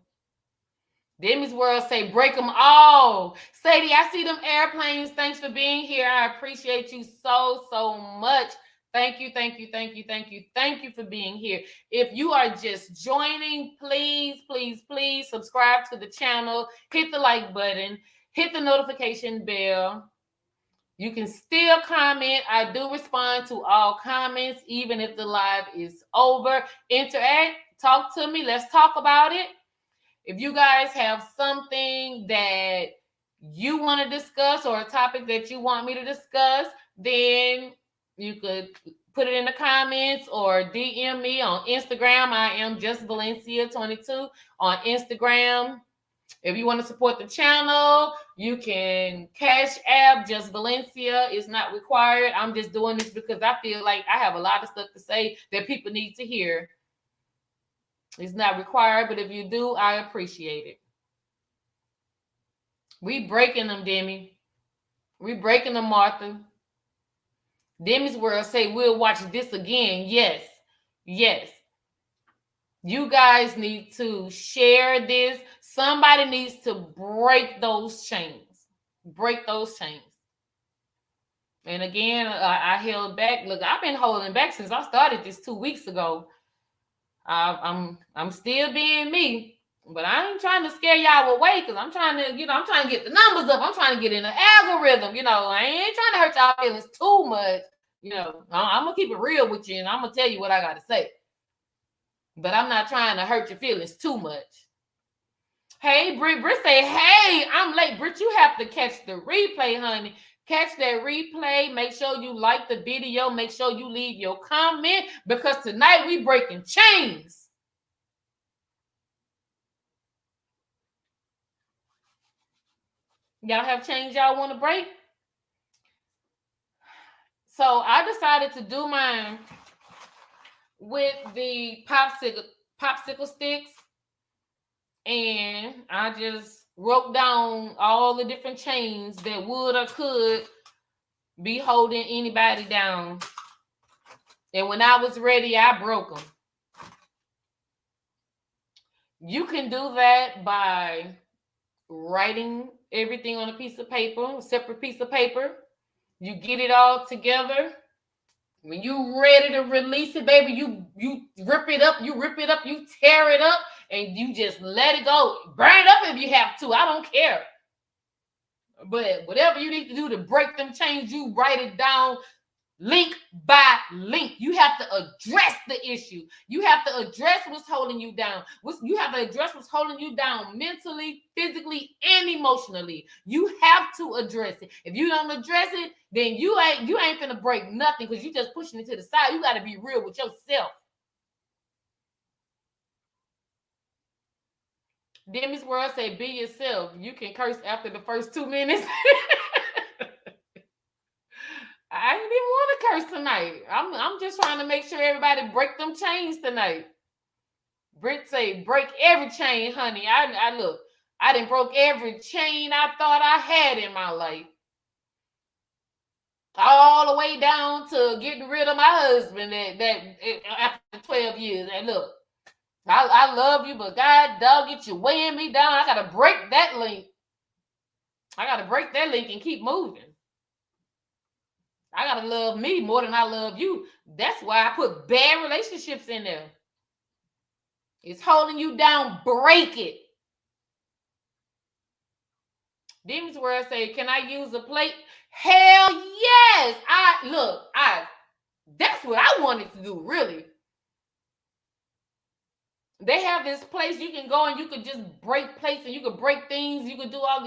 Demi's World say, break them all. Sadie, I see them airplanes. Thanks for being here. I appreciate you so much. Thank you for being here. If you are just joining, please subscribe to the channel. Hit the like button. Hit the notification bell. You can still comment. I do respond to all comments, even if the live is over. Interact, talk to me. Let's talk about it. If you guys have something that you want to discuss or a topic that you want me to discuss, then you could put it in the comments or DM me on Instagram. I am just Valencia22 on Instagram. If you want to support the channel, you can Cash App Just Valencia. It's not required. I'm just doing this because I feel like I have a lot of stuff to say that people need to hear. It's not required, but if you do, I appreciate it. We breaking them, Demi. We breaking them, Martha. Demi's World say we'll watch this again. Yes. Yes. You guys need to share this. Somebody needs to break those chains. Break those chains. And again, I held back. Look, I've been holding back since I started this 2 weeks ago. I'm still being me, but I ain't trying to scare y'all away because I'm trying to, I'm trying to get the numbers up. I'm trying to get in the algorithm. I ain't trying to hurt y'all feelings too much. I'm gonna keep it real with you, and I'm gonna tell you what I gotta say. But I'm not trying to hurt your feelings too much. Hey, Britt say, hey, I'm late. Britt, you have to catch the replay, honey. Catch that replay. Make sure you like the video. Make sure you leave your comment because tonight we breaking chains. Y'all have chains y'all want to break? So I decided to do mine with the popsicle sticks, and I just wrote down all the different chains that would or could be holding anybody down. And when I was ready, I broke them. You can do that by writing everything on a piece of paper, a separate piece of paper. You get it all together. When you ready to release it, baby, you rip it up, you tear it up, and you just let it go. Burn it up if you have to. I don't care. But whatever you need to do to break them chains, you write it down link by link. You have to address the issue. You have to address what's holding you down. You have to address what's holding you down mentally, physically, and emotionally. You have to address it. If you don't address it, then you ain't gonna break nothing because you just pushing it to the side. You got to be real with yourself. Demi's World say, be yourself. You can curse after the first 2 minutes. I didn't even want to curse tonight. I'm just trying to make sure everybody break them chains tonight. Britt say, break every chain, honey. I look, I done broke every chain I thought I had in my life. All the way down to getting rid of my husband that after 12 years. And look, I love you, but God dog it, you weighing me down. I gotta break that link. I gotta break that link and keep moving. I gotta love me more than I love you. That's why I put bad relationships in there. It's holding you down. Break it. Demons World say, can I use a plate? Hell yes. That's what I wanted to do, really. They have this place you can go and you could just break plates and you could break things. You could do all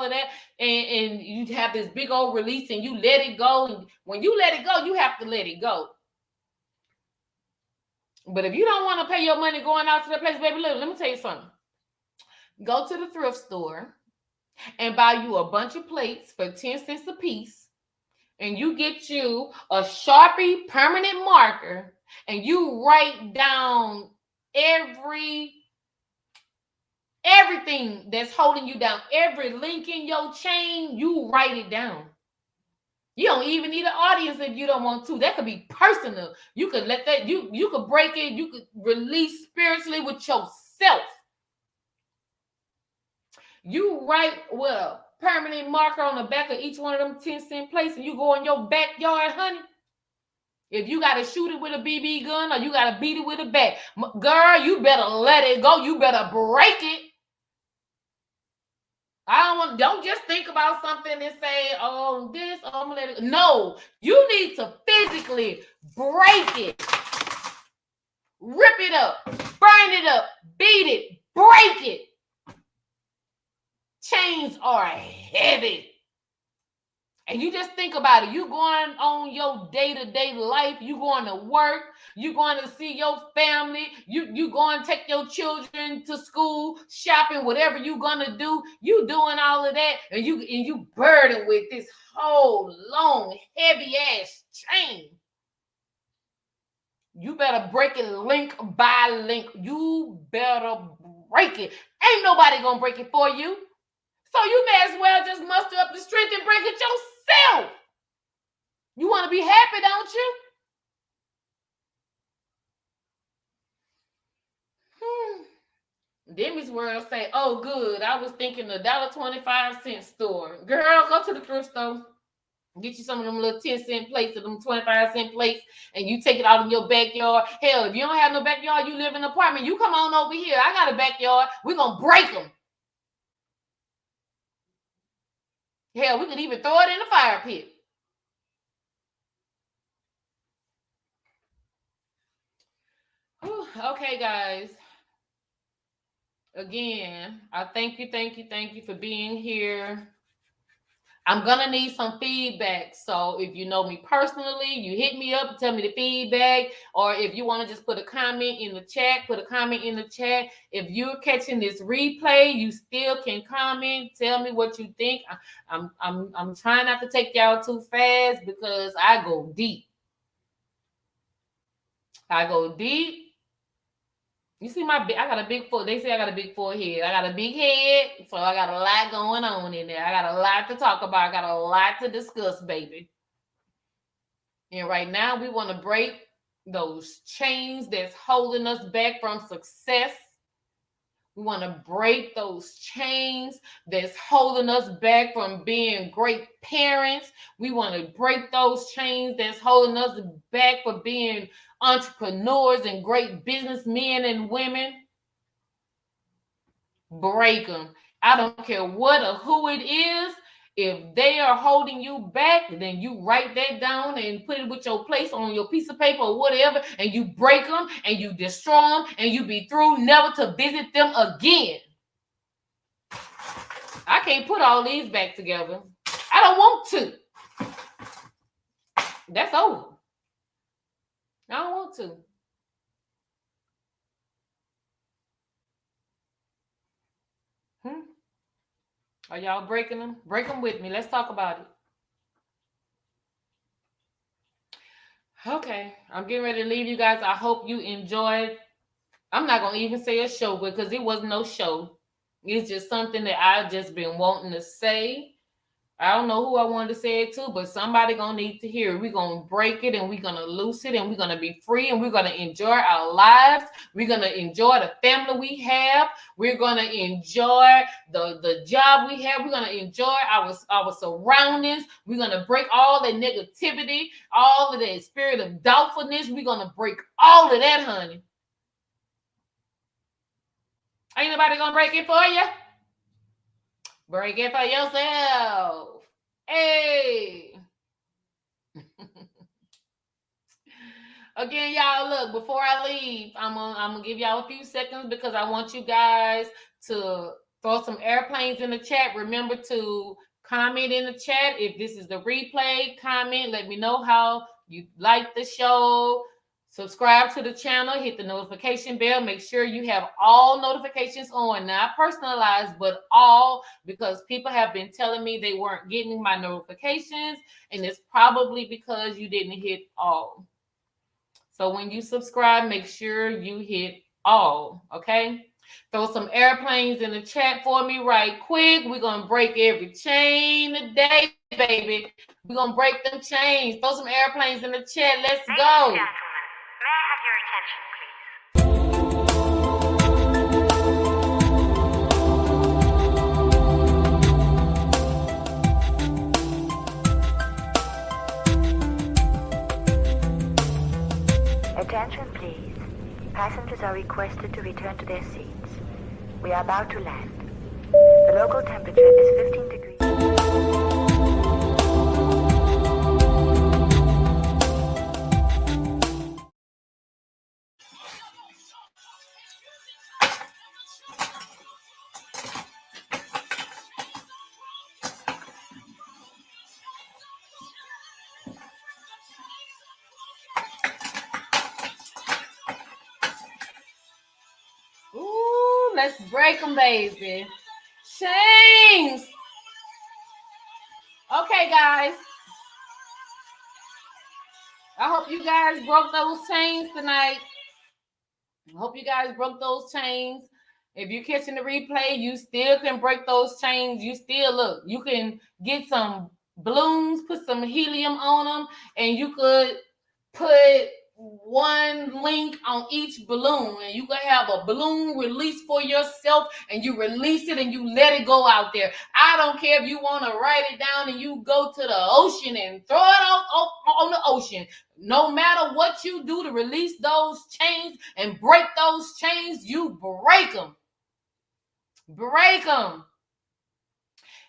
of that, and you have this big old release and you let it go. And when you let it go, you have to let it go. But if you don't want to pay your money going out to that place, baby, look, let me tell you something. Go to the thrift store and buy you a bunch of plates for 10 cents a piece, and you get you a Sharpie permanent marker and you write down everything that's holding you down, every link in your chain, you write it down. You don't even need an audience if you don't want to. That could be personal. You could let that, you could break it, you could release spiritually with yourself. You write with a permanent marker on the back of each one of them 10-cent plates, and you go in your backyard, honey. If you got to shoot it with a BB gun or you got to beat it with a bat, girl, you better let it go. You better break it. Don't just think about something and say, oh, this, oh, I'm gonna let it. No, you need to physically break it, rip it up, burn it up, beat it, break it. Chains are heavy. And you just think about it. You going on your day-to-day life. You going to work. You going to see your family. You going to take your children to school, shopping, whatever you going to do. You doing all of that. And you burdened with this whole long, heavy-ass chain. You better break it link by link. You better break it. Ain't nobody going to break it for you. So you may as well just muster up the strength and break it yourself. You want to be happy, don't you? Demi's World say, oh, good. I was thinking the $1.25 store. Girl, go to the thrift store. Get you some of them little 10-cent plates or them 25-cent plates, and you take it out in your backyard. Hell, if you don't have no backyard, you live in an apartment, you come on over here. I got a backyard. We're going to break them. Hell, we could even throw it in the fire pit. Whew, okay, guys. Again, I thank you for being here. I'm going to need some feedback. So if you know me personally, you hit me up and tell me the feedback. Or if you want to just put a comment in the chat, put a comment in the chat. If you're catching this replay, you still can comment. Tell me what you think. I'm trying not to take y'all too fast because I go deep. I go deep. You see I got a big foot. They say I got a big forehead. I got a big head, so I got a lot going on in there. I got a lot to talk about. I got a lot to discuss, baby. And right now, we want to break those chains that's holding us back from success. We want to break those chains that's holding us back from being great parents. We want to break those chains that's holding us back from being entrepreneurs and great businessmen and women. Break them. I don't care what or who it is. If they are holding you back, then you write that down and put it with your place on your piece of paper or whatever, and you break them and you destroy them and you be through, never to visit them again. I can't put all these back together. I don't want to. That's over. I don't want to. Are y'all breaking them? Break them with me. Let's talk about it. Okay, I'm getting ready to leave you guys. I hope you enjoyed. I'm not going to even say a show because it was no show. It's just something that I've just been wanting to say. I don't know who I wanted to say it to, but somebody going to need to hear it. We're going to break it and we're going to loose it and we're going to be free and we're going to enjoy our lives. We're going to enjoy the family we have. We're going to enjoy the job we have. We're going to enjoy our surroundings. We're going to break all the negativity, all of that spirit of doubtfulness. We're going to break all of that, honey. Ain't nobody going to break it for you? Break it for yourself. Hey. Again, y'all, look, before I leave, I'm gonna give y'all a few seconds because I want you guys to throw some airplanes in the chat. Remember to comment in the chat. If this is the replay, comment. Let me know how you like the show. Subscribe to the channel, hit the notification bell. Make sure you have all notifications on, not personalized, but all, because people have been telling me they weren't getting my notifications, and it's probably because you didn't hit all. So when you subscribe, make sure you hit all, okay? Throw some airplanes in the chat for me right quick. We're going to break every chain today, baby. We're going to break them chains. Throw some airplanes in the chat. Let's go. May I have your attention, please? Attention, please. Passengers are requested to return to their seats. We are about to land. The local temperature is 15 degrees. Ooh, let's break them, baby. Chains. Okay, guys. I hope you guys broke those chains tonight. I hope you guys broke those chains. If you're catching the replay, you still can break those chains. You still look. You can get some balloons, put some helium on them, and you could put one link on each balloon, and you can have a balloon release for yourself, and you release it and you let it go out there. I don't care if you want to write it down and you go to the ocean and throw it on the ocean. No matter what you do to release those chains and break those chains, you break them. Break them.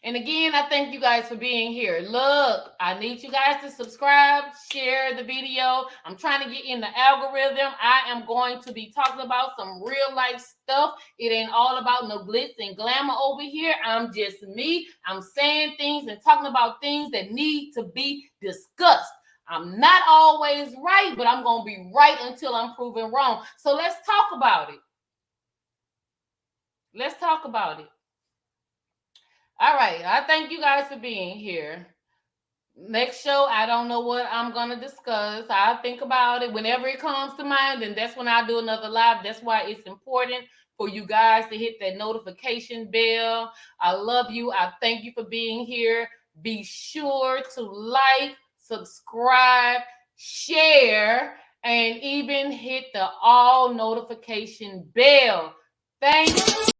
And again, I thank you guys for being here. Look, I need you guys to subscribe, share the video. I'm trying to get in the algorithm. I am going to be talking about some real life stuff. It ain't all about no glitz and glamour over here. I'm just me. I'm saying things and talking about things that need to be discussed. I'm not always right, but I'm going to be right until I'm proven wrong. So let's talk about it. Let's talk about it. All right. I thank you guys for being here. Next show, I don't know what I'm going to discuss. I'll think about it. Whenever it comes to mind, then that's when I do another live. That's why it's important for you guys to hit that notification bell. I love you. I thank you for being here. Be sure to like, subscribe, share, and even hit the all notification bell. Thanks.